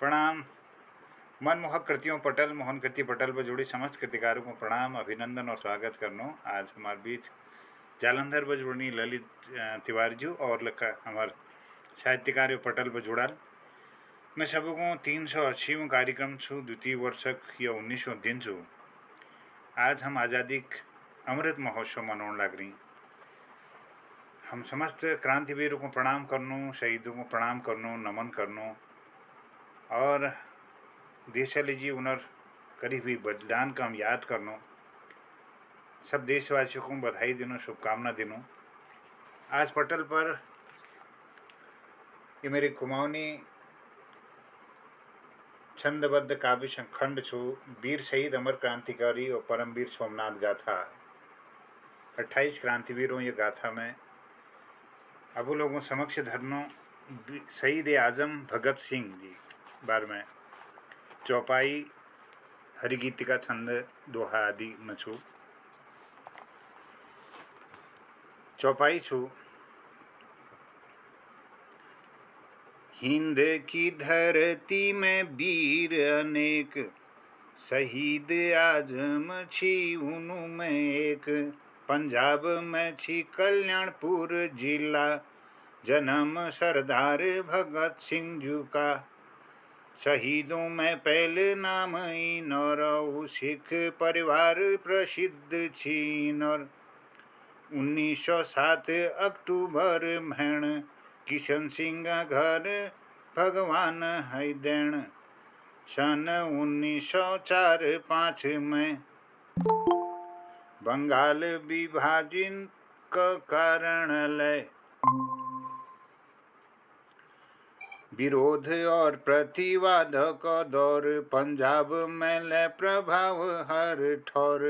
प्रणाम। मनमोहक कृतियों पटल मोहन कृति पटल पर जुड़ी समस्त कृतिकारों को प्रणाम, अभिनंदन और स्वागत करनो। आज हमारे बीच जालंधर पर जुड़नी ललित तिवारी जी और हमारे साहित्यकार पटल पर जुड़ाल। मैं सबको 380 कार्यक्रम छू, द्वितीय वर्षक या 19वां दिन छू। आज हम आज़ादी अमृत महोत्सव मनाने लग रही। हम समस्त क्रांतिवीरों को प्रणाम करनो, शहीदों को प्रणाम करनो, नमन करनो और देशवाली जी उनर करी हुई बलिदान का हम याद करनो। सब देशवासियों को बधाई देनो, शुभकामना देनो। आज पटल पर ये मेरी कुमाऊनी छंदबद्ध काव्य खंड छो, वीर शहीद अमर क्रांतिकारी और परमवीर सोमनाथ गाथा। 28 क्रांतिवीरों ये गाथा में अब लोगों समक्ष धरनो शहीद आजम भगत सिंह जी बारे में चौपाई हरिगीतिका छंद दोहा आदि में छू। चौपाई छू। हिंद की धरती में वीर अनेक, शहीद आजम छी उनु में एक। पंजाब में छी कल्याणपुर जिला, जन्म सरदार भगत सिंह जी का। शहीदों में पहले नाम इनर, सिख परिवार प्रसिद्ध छी इनर। 1907 अक्टूबर महीन, किशन सिंह घर भगवान है देन। सन 1904-5 में बंगाल विभाजन का कारण लय, विरोध और प्रतिवाद का दौर। पंजाब में ले प्रभाव हर ठौर,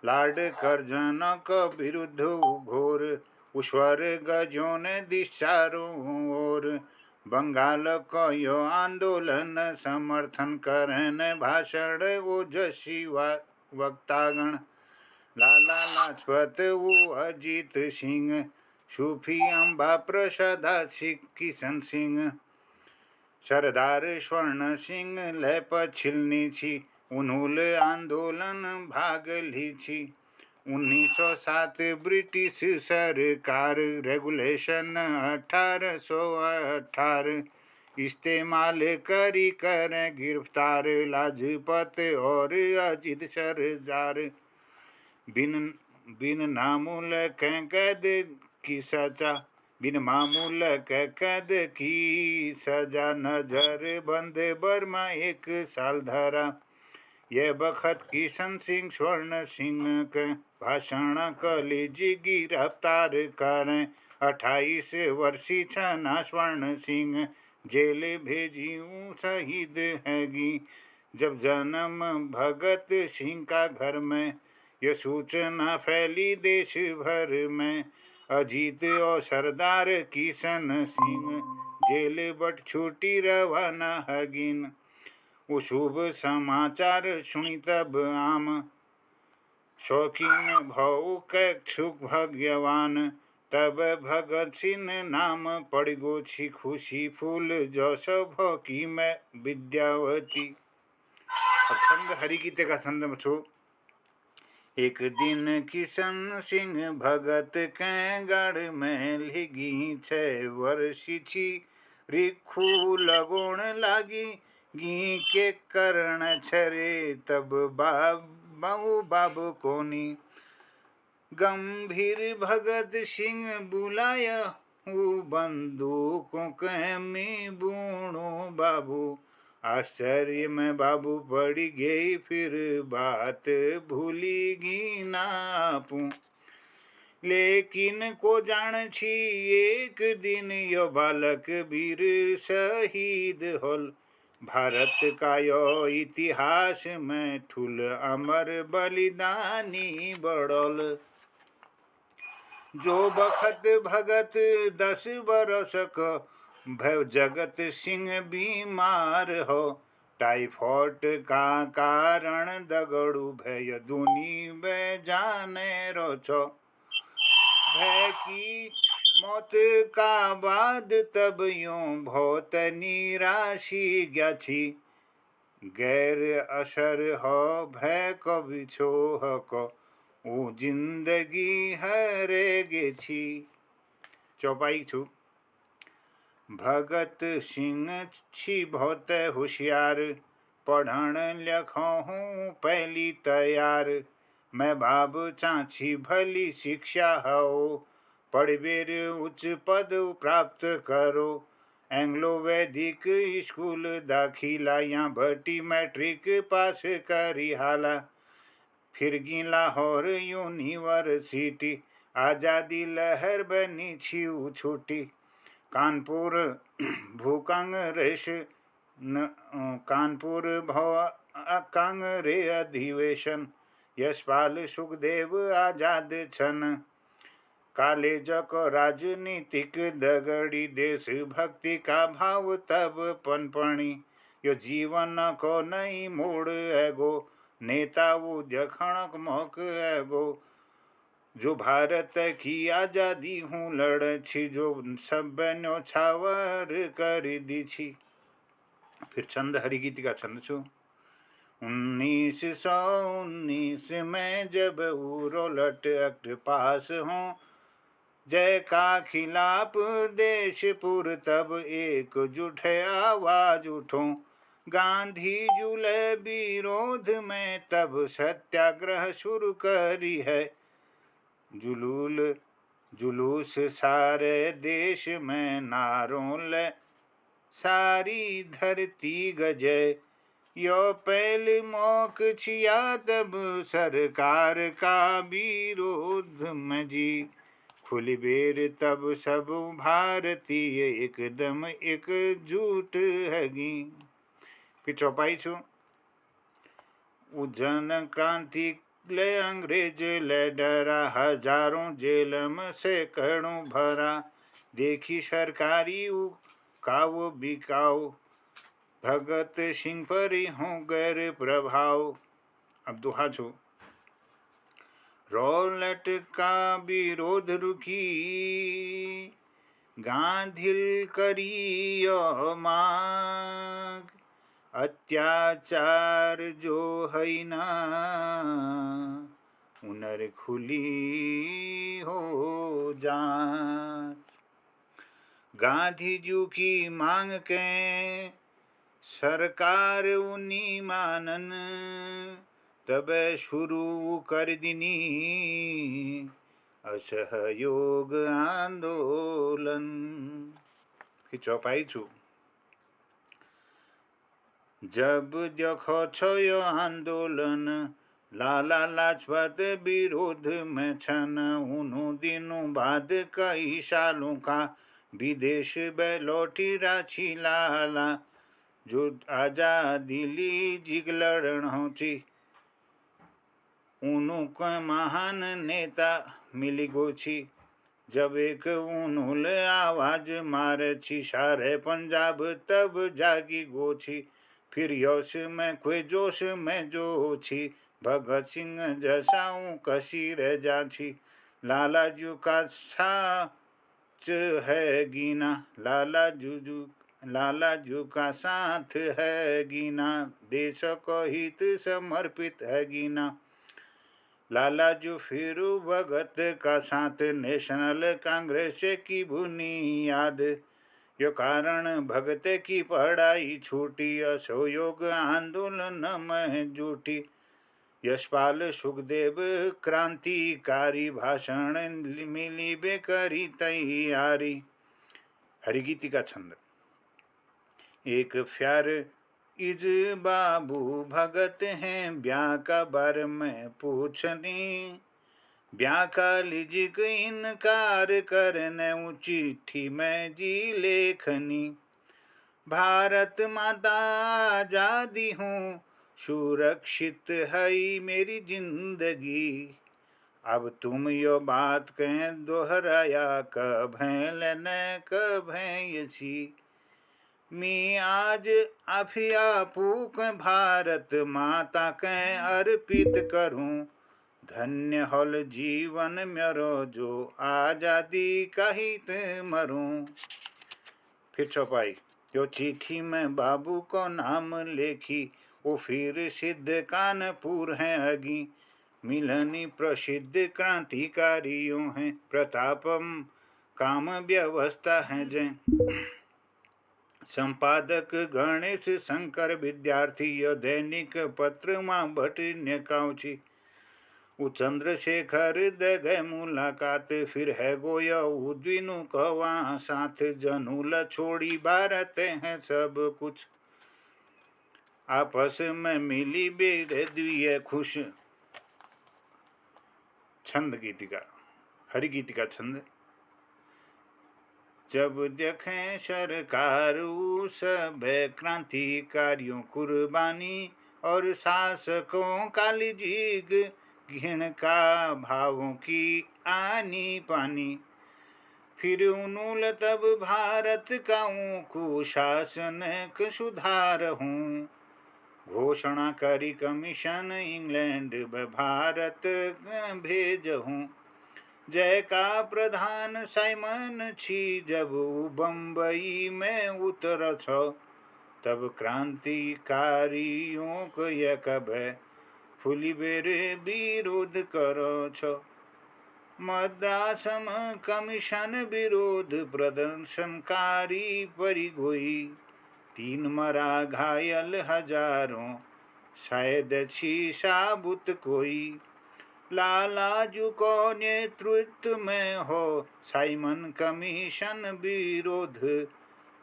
लॉर्ड कर्जन का विरुद्ध घोर। ईश्वर गजों ने दिशारों ओर, बंगाल को यो आंदोलन समर्थन करने भाषण ओजस्वी वक्तागण। लाला लाजपत वो अजीत सिंह, सूफी अम्बा प्रसाद किशन सिंह। सरदार स्वर्ण सिंह ले पछिलनी छी, उन्होंने आंदोलन भाग ली छी। 1907 ब्रिटिश सरकार रेगुलेशन 1818 इस्तेमाल करी कर गिरफ्तार लाजपत और अजीत सरदार। बिन नामूल कैद की सजा, बिन मामूल कैद की सजा, नजर बंद बर्मा 1 साल धरा। ये बखत किशन सिंह स्वर्ण सिंह के भाषण कलीजी गिरफ्तार करें। 28 वर्षीय छना स्वर्ण सिंह जेल भेजी शहीद हैगी। जब जन्म भगत सिंह का घर में, यह सूचना फैली देश भर में। अजीत और सरदार किशन सिंह जेल बट छुट्टी रवाना हगिन। वो शुभ समाचार सुनी तब आम, शौकीन भाव क्षुक भगवान। तब भगत सिंह नाम पड़ गो छी खुशी फूल, जो भौकी में विद्यावती। छंद हरिगीते का छंद में छो। एक दिन किशन सिंह भगत के गढ़ में लिगी 6 वर्षी छी। रिखू लगोण लागी गी के करण छरे, तब बाबू कोनी। गंभीर भगत सिंह बुलाया हूँ, बंदूकों के में बूणो बाबू। आश्चर्य में बाबू पड़ गई, फिर बात भूलीगी ना आपू। लेकिन को जान छी एक दिन यो बालक वीर शहीद होल। भारत का यो इतिहास में ठुल अमर बलिदानी बढ़ल। जो बखत भगत 10 बरस का भय, जगत सिंह बीमार हो। टाइफॉइड का कारण दगड़ू भय, दुनी बे जाने रो छो। भय की मौत का बाद तब यूं बहुत निराशी गया छी, गैर असर हो भय कवि छोह को ऊ जिंदगी हरे गे छी। चौपाई छु। भगत सिंह छी बहुत होशियार, पढ़ण लिखो हूँ पहली तैयार, मैं बाब चाची भली शिक्षा हो, पढ़वेर उच्च पद प्राप्त करो, एंग्लो वैदिक स्कूल दाखिला या भट्टी मैट्रिक पास करी हाला, फिर गी लाहौर यूनिवर्सिटी आज़ादी लहर बनी छी छूटी, कानपुर कानपुर भव कांग्रेस अधिवेशन, यशपाल सुखदेव आजाद छन, कॉलेज को राजनीतिक दगड़ी देश भक्ति का भाव तब पनपणी, यो जीवन को नई मोड़ एगो नेता वो जखणक मौक एगो, जो भारत की आज़ादी हूँ लड़ छी, जो सब न्योछावर कर दी छी। फिर छंद हरिगीति का छंद छो। 1919 में जब रोलट एक्ट पास हों, जय का खिलाफ देशपुर तब एकजुट आवाज उठो, गांधी जुले विरोध में तब सत्याग्रह शुरू करी है, जुलूस सारे देश में नारों ले सारी धरती गजे, यो पहल मौक छिया तब सरकार का विरोध में जी, खुली बेर तब सब भारतीय एकदम एकजुट हैगी। फिर चौपाई छू। जन क्रांति ले अंग्रेज ले डरा, हजारों जेल में सैकड़ों भरा, देखी सरकारी काव बिकाओ, भगत सिंह पर हों गैर प्रभाव। अब दुहा छो। रोलट का विरोध रुकी, गांधी करियो मांग, अत्याचार जो है ना उनर खुली हो जात, गांधी जी की मांग के सरकार उन्हीं मानन, तब शुरू कर दिनी असहयोग आंदोलन। फिर चौपाई छू। जब देखो छो यो आंदोलन, लाला लाजपत विरोध में छन, उन्हों दिनों बाद कई सालों का विदेश लौटी राछी लाला, जो आजादी ली जिगलड़न होची, उन्हों को महान नेता मिली गोची, जब एक उन्होंने आवाज मारे छी, सारे पंजाब तब जागी गोची, फिर योश में कोई जोश में जो छी, भगत सिंह जैसाऊं कसी रह जाची, लाला जू का साथ है गीना, लाला जू का साथ है गीना, देश को हित समर्पित है गीना, लाला जू फिर भगत का साथ नेशनल कांग्रेस की बुनियाद, यो कारण भगत की पढ़ाई छूटी, असहयोग आंदोलन में जुटी, यशपाल सुखदेव क्रांतिकारी भाषण मिली बेकरी तैयारी। हरिगीति का छंद। एक प्यार इज बाबू भगत हैं, ब्याह का बार में पूछनी, ब्याह का लिजिक इनकार करने चिट्ठी में जी लेखनी, भारत माता आजादी हूँ, सुरक्षित है मेरी जिंदगी, अब तुम यो बात कहें दोहराया कब है लेने कब है यसी, मी आज अफिया पूक भारत माता के अर्पित करूं, धन्य होल जीवन मेरो जो आजादी का हित मरूं। फिर चौपाई। जो चिट्ठी में बाबू को नाम लेखी, वो फिर सिद्ध कानपुर है अगी। मिलनी प्रसिद्ध क्रांतिकारियों हैं, प्रतापम काम व्यवस्था है जय। संपादक गणेश शंकर विद्यार्थी, दैनिक पत्र माँ भट्ट ने काउची। वो चंद्रशेखर दे गए मुलाकात, फिर है गोया उद्विनु कवा साथ। जनूल छोड़ी भारत है सब कुछ, आपस में मिली बेरद्विय खुश। छंद गीतिका, हरि गीतिका छंद। जब देखें सरकार सब क्रांतिकारियों कुर्बानी, और शासकों काली जीग घृण का भावों की आनी पानी। फिर उन्मूल तब भारत का कुशासन सुधार हूँ। घोषणा करी कमीशन इंग्लैंड भारत भेज हूँ। जय का प्रधान साइमन छी, जब बम्बई में उतर छो। तब क्रांतिकारियों को यह कब फुली बेर विरोध करो छो। मद्रास में कमीशन विरोध प्रदर्शनकारी परी गोई। 3 मरा घायल हजारों, शायद छी साबुत कोई। लालाजू को नेतृत्व में हो साइमन कमीशन विरोध।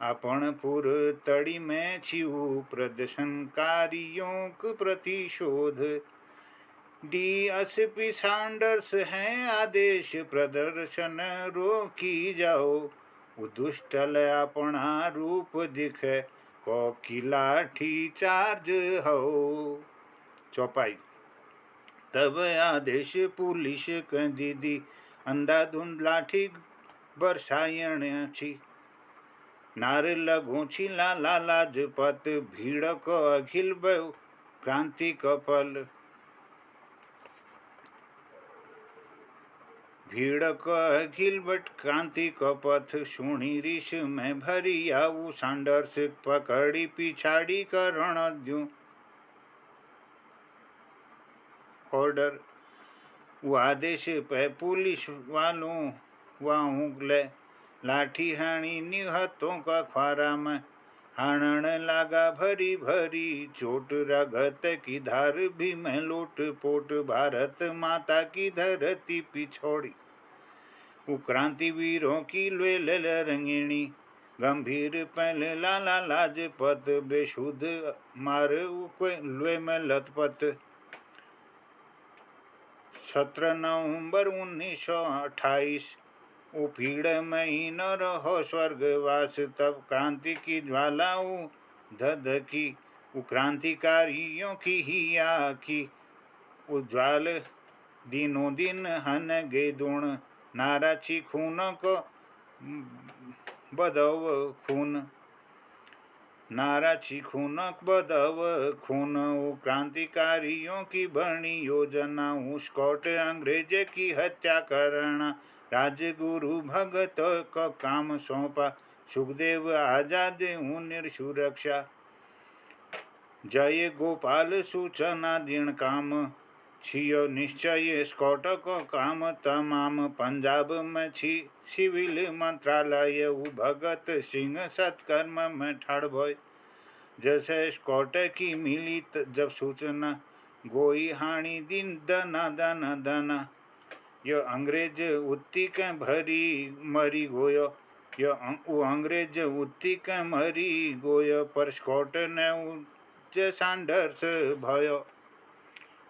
आपनपुर तड़ी में छिऊ प्रदर्शनकारियों को प्रतिशोध। डीएसपी सैंडर्स हैं आदेश, प्रदर्शन रोकी जाओ। दुष्टल अपना रूप दिखे, को की लाठी चार्ज हो। चौपाई। तब आदेश पुलिस क दीदी, अंधाधुंध लाठी बरसायण छी। नार लगो छी लाला लाजपत, भीड़ को अखिल क्रांति कपल। भीड़ को अखिल बट क्रांति कपथ, सुनी ऋष में भरी आऊ। सैंडर्स पकड़ी पिछाड़ी करण द्यू ऑर्डर। वो आदेश पे पुलिस वालों वाउंगले, लाठी हाणी निहतों का ख्वारा में। हाणन लागा भरी भरी चोट, रगत की धार भी में लोट पोट। भारत माता की धरती पिछोड़ी, वो क्रांतिवीरों की लुएल रंगिणी। गंभीर पहले लाला लाजपत, बेशुद्ध मार लुए में लथपथ। 17 नवंबर 1928, वो भीड़ में ही न रहो स्वर्गवास। तब क्रांति की ज्वालाओं धधकी, वो क्रांतिकारियों की ही आखी। उज्ज्वल दिनों दिन हन गे दूण, नारा छी खून को बदव खून। नारा छी खून बदव खून। वो क्रांतिकारियों की बनी योजना, स्कॉट अंग्रेज की हत्या करना। राजगुरु भगत को काम सौंपा, सुखदेव आजाद उन्हें सुरक्षा। जय गोपाल सूचना दिन काम, छियो निश्चय स्कॉट को काम तमाम। पंजाब में छी सिविल मंत्रालय, भगत सिंह सत्कर्म में ठाड़ भय। जैसे स्कॉट की मिली जब सूचना, गोई हाणी दिन दना दना दना। यो अंग्रेज उत्ती के भरी मरी गोयो, यो अंग्रेज उत्ती के मरी गोयो। पर स्कॉट ने उच्च सैंडर्स भयो।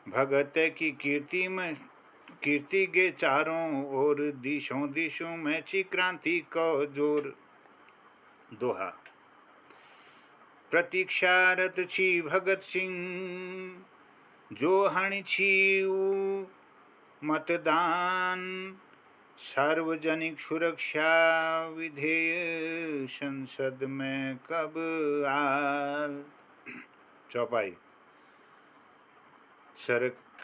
भगत की कीर्ति के चारों ओर, दिशों दिशों में छी क्रांति को जोर। दोहा। प्रतीक्षारत छी भगत सिंह, जो हणि छी मतदान। सार्वजनिक सुरक्षा विधेयक संसद में कब आल। चौपाई।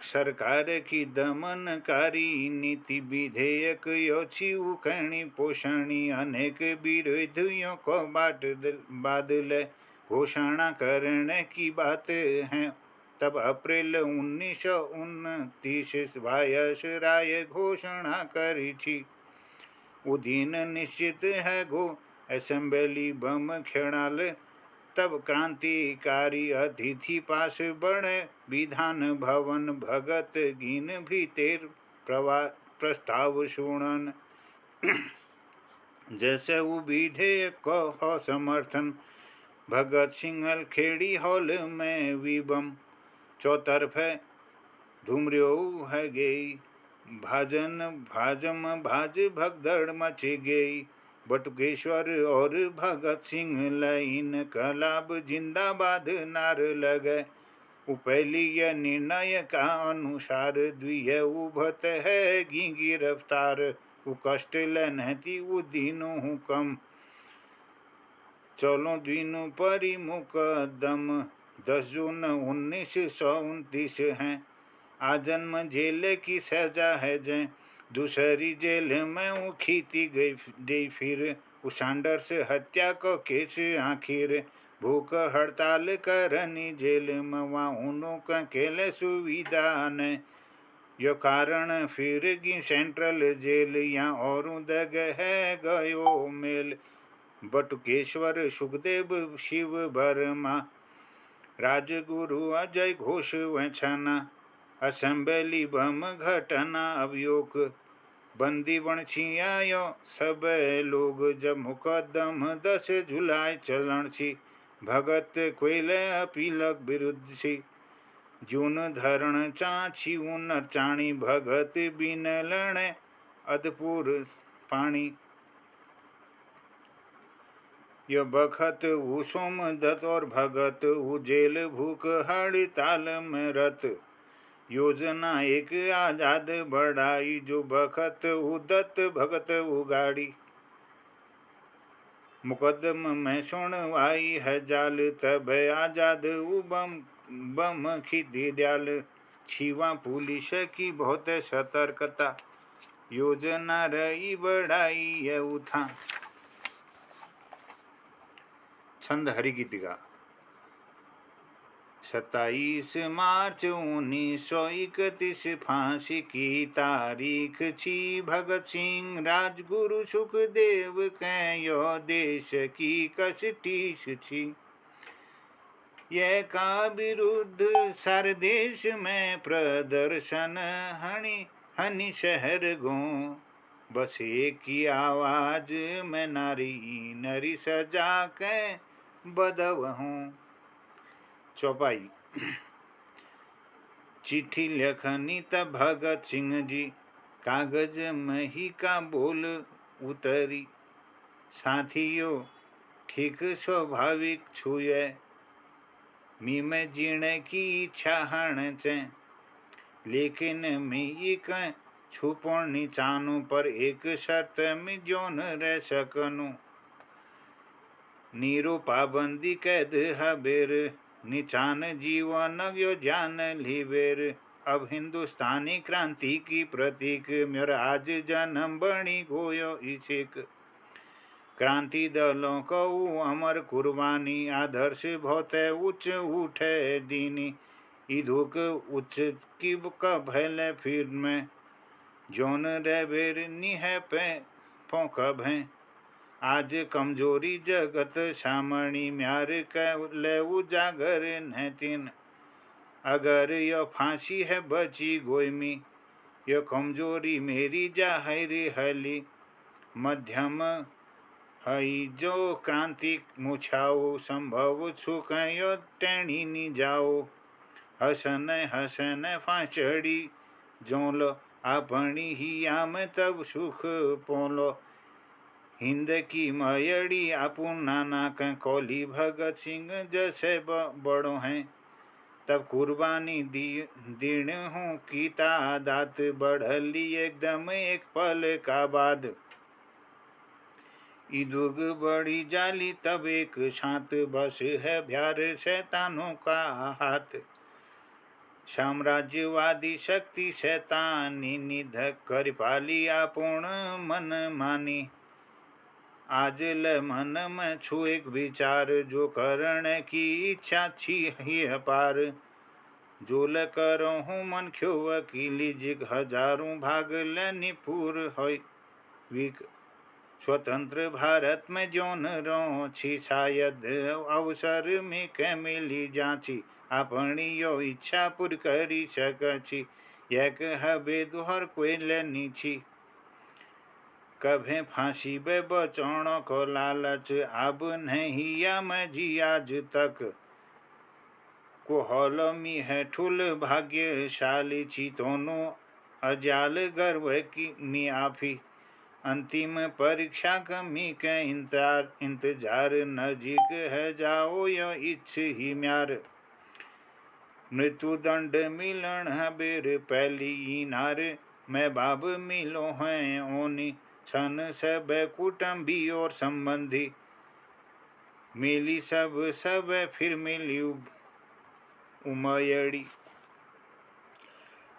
सरकार की दमनकारी नीति विधेयक यो छी उखैणी पोषणी अनेक विरोधियों को बादल घोषणा करने की बात है। तब अप्रैल 1929 वायसराय घोषणा करी थी। वो दिन निश्चित है गो असेंबली बम खेड़ाल। तब क्रांतिकारी अतिथि पास बड़े विधान भवन भगत गिन भी तेर प्रस्ताव सुनन। जैसे वो विधेयक को हो समर्थन भगत सिंह खेड़ी हॉल में विबम चौतरफे धूमर्यो है गई भाज भगदड़ मच गई। बटुकेश्वर और भगत सिंह लाइन कलाब जिंदाबाद नार लगे। पहली यह निर्णय का अनुसार द्विय उभत है गिंगी रफ्तार। कष्ट लेनती वो दिनों हुकम चलो दिनों परी मुकदम 10 जून 1929 है। आजन्म जेल की सजा है जय। दूसरी जेल में वो खींची गई फिर सैंडर्स हत्या को केस आखिर। भूख हड़ताल करनी जेल में वहाँ उन्हों केले सुविधा ने यो कारण फिर गी सेंट्रल जेल या और दग है गयो मेल। बटुकेश्वर सुखदेव शिव वर्मा राजगुरु अजय घोष वछना असेंबली बम घटना अभियोग बंदी बन छियायो सब लोग। जब मुकदम 10 जुलाई चलन छी भगत कोयले अपीलक विरुद्ध छी। जून धरण चाची उनर चाणी भगत बिन लणे अदपुर पानी। यो बखत वो सोमदत्त और भगत वो जेल भूख हड़ताल में रत। योजना एक आजाद बढ़ाई जो बखत उदत भगत उगाड़ी। मुकदम में सुनवाई है जाल तब आजाद बम खिदी दयाल। छिवा पुलिस की बहुत सतर्कता योजना रही बढ़ाई है उठा। छंद हरिगीतिका 27 मार्च 1931 फांसी की तारीख छी। भगत सिंह राजगुरु सुखदेव के यो देश की कष्टीस छी। ये का विरुद्ध सारे देश में प्रदर्शन हनी शहर गो। बस एक की आवाज में नारी सजा के बदव हूँ। चौपाई चिट्ठी लिखनी तब भगत सिंह जी कागज में ही का बोल उतरी। साथियों ठीक स्वाभाविक छुए मी में जीने की इच्छा हण चे। लेकिन मैं एक छुपनी चाहूं पर एक शर्त में जोन रह सकूं। नीरो पाबंदी कैद हबेर निचान जीवन यो जान लीबेर। अब हिंदुस्तानी क्रांति की प्रतीक मेरा आज जन्म बनी गोयो इशिक। क्रांति दलों को अमर कुर्बानी आदर्श बहुत उच्च उठे दीनी। इधुक उच्च की भैले फिर में जोन रेबेर निह पे पोकब हैं। आज कमजोरी जगत सामणी म्यार ले उजागर नहतीन। अगर यो फांसी है बची गोयमी यो कमजोरी मेरी जाहिर हली। मध्यम हई जो क्रांति मुछाओ संभव सुख यो टेणी नी जाओ। हसन फांचड़ी जोलो अपनी ही आम तब सुख पोलो। हिंद की मयड़ी आपुन नाना के कोली भगत सिंह जैसे बड़ो हैं। तब कुर्बानी दीन हूँ की तादात बढ़ली एकदम एक पल का बाद। इदुग बड़ी जाली तब एक साथ बस है भ्यार शैतानों का हाथ। साम्राज्यवादी शक्ति शैतानी निधक कर पालिया पूर्ण मन मानी। आज ल मन में छू एक विचार जो करण की इच्छा छी ही अपार। जो ल करो हूँ मन ख्यो वकीली जिग हजारों भाग ल निपुर होय विक। स्वतंत्र भारत में जोन रो छी शायद अवसर में के मिली जाची। अपनी यो इच्छा पूरी करी सकची एक हबे दुहर कोई लेनी छी। कभे फांसी बे बचाणो को लालच अब नहीं या मैं जी आज तक। को हॉल मी है ठुल भाग्यशाली छी दोनों अजाल गर्व की मी आफी। अंतिम परीक्षा कमी के इंतजार नजीक है जाओ यो इच्छ ही म्यार। मृत्यु दंड मिलन हबेर पहली नार मैं बाब मिलो हैं ओनी। छन सब कुटुंबी और संबंधी मिली सब फिर मिली उमयड़ी।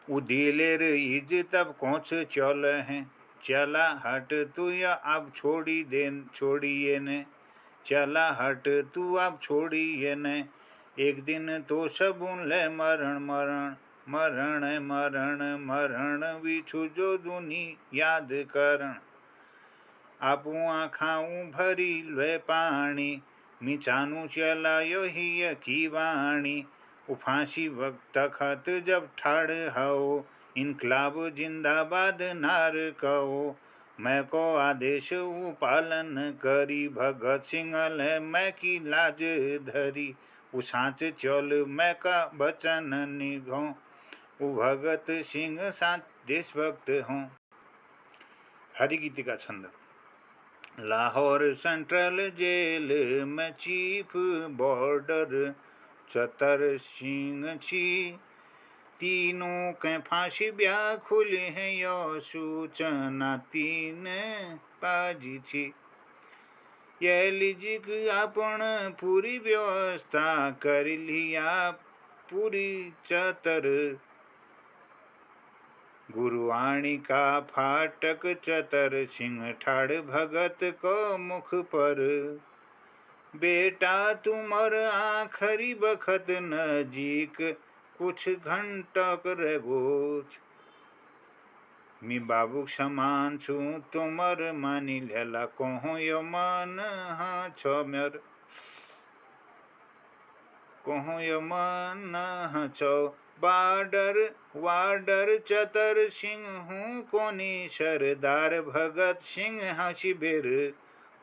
उदिलेर इज तब कौच चल हैं चला हट तू या अब छोड़िए ने। चला हट तू अब छोड़िए ने। एक दिन तो सबून ले मरण मरण मरण मरण मरण बिछु जो दुनी याद करण। आपू आखाऊं भरी ले पानी मिचानू चला यो ही की वाणी। फांसी वक्त खत जब ठाड़ हो इनकलाब जिंदाबाद नार कहो। मैं को आदेश पालन करी भगत सिंह ले मैं की लाज धरी। सांच चल मैं का बचन निभो भगत सिंह सांच देशभक्त हूँ। हरिगीति का छंद। लाहौर सेंट्रल जेल में चीफ बॉर्डर चतर सिंह छी। तीनों के फांसी ब्याह खुले हैं यो सूचना तीन पाजी छी। यह लीजिक अपन पूरी व्यवस्था कर लिया पूरी चतर। गुरुवाणी का फाटक चतर सिंह ठाड़ भगत को मुख पर। बेटा तुमर आखरी बखत नजीक कुछ घंटक रगोच। मी बाबू समान छू तुमर मानी लेला कहो यो मन हाँ छो मेर। कहो यो मन हाँ छो वार्डर चतर सिंह हूँ कोनी सरदार भगत सिंह हंसी बेर।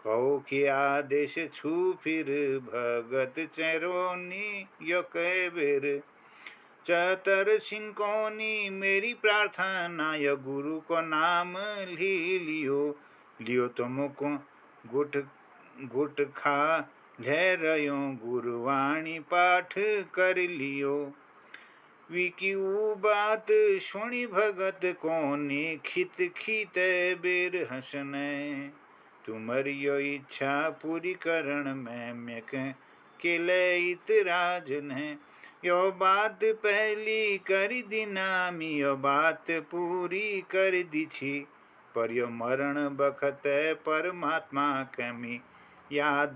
कहो कि आदेश छू फिर भगत चेरोनी यो कह बेर। चतर सिंह कोनी मेरी प्रार्थना यो गुरु को नाम लियो तुमको गुट खा ले रयो गुरुवाणी पाठ कर लियो। विकी बात सुनी भगत कोनी खित बेर हंसने। तुम्हारी यो इच्छा पूरी करण में मैं केले इतराज ने। यो बात पहली कर दी नामी यो बात पूरी कर दी छी। पर यो मरण बखत परमात्मा कमी याद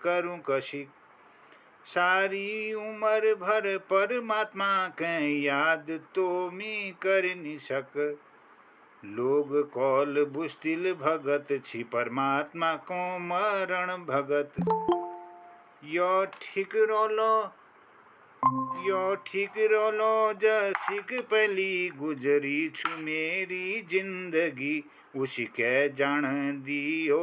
करूं कशी। सारी उम्र भर परमात्मा के याद तो मी कर नहीं सक। लोग कौल बुस्तिल भगत छी परमात्मा को मरण भगत। यो ठीक रोलो जसिक पहली गुजरी छु मेरी जिंदगी उसी के जान दियो।